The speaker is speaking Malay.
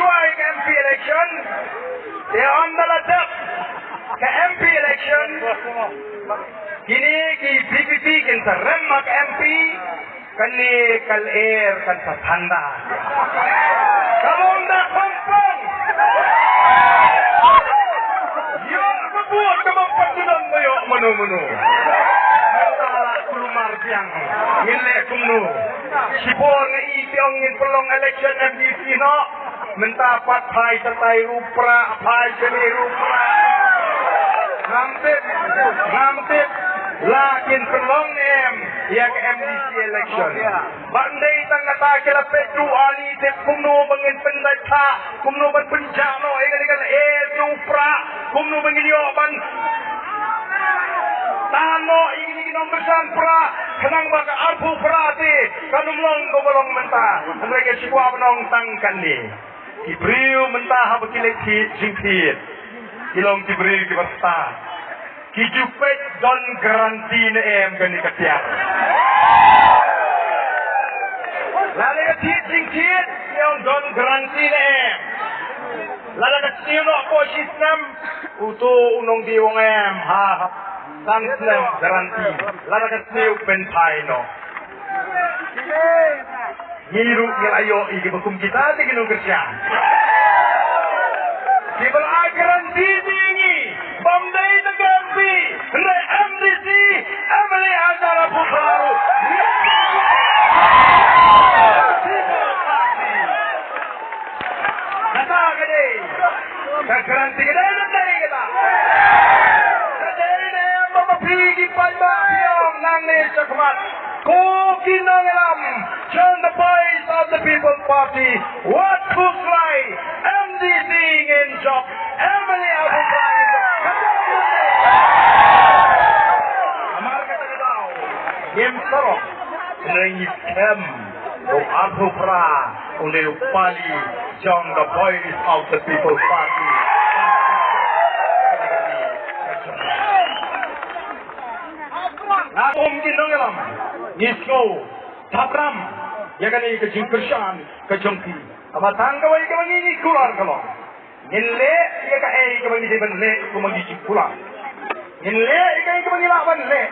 sesuai ke MP election. Dia ambil aja ke MP election. Kini ki PPP kan serem mak MP. Kali kal air kan satanda. Kamu ndak kompong. Yo kebuat kamu patudan boyo menu. Martiang ngile kumnu sipon ngi tiong ngin pelong election MDC no mendapat pai sertai rupra pai seni rupra ngampit lakin pelong em yang MDC election bandai tangga kira petu ali te kumnu bangin pendata kumnu ban penjano ikan rupra kumnu bangin yo ban Tano ini nomor sampra kenang baka arpu perati kanum long gobolong mentah mereka sikwa menong tangkan ni kibriu mentah apa kilik jingkit kilong kibriu kibersta kijupet don garanti na em gani ketiak lalu jingkit yang don garanti na em lalu sino po sistem uto unong diwong em ha Sanslam garanti lalakas niyo penpaino ngiru ayo igibakum kita di ginong Krisyan kibal garanti dingi bamday na gampi na MDC Emily Azara Bukaro natagade garanti kita natay kita Pigi Pandayong ng Nesakmat, Kukinangalam, John the Boys of the People's Party, What Kuslay, MDC in job, Emily Abubay, Amar kata daw, Yem Sarok, Nangis Kem, Arthur Pra, Pali, John the Boys of the People's Party. Nakom kinangalam, Nisko, Tapram, Yagani kajing Krisyan, kajongki. Amatang kaway ka mangini kular kalong. Nille, yaga ay ka mangini ban le, kumangisi kular. Nille, ikay ka mangilaban le.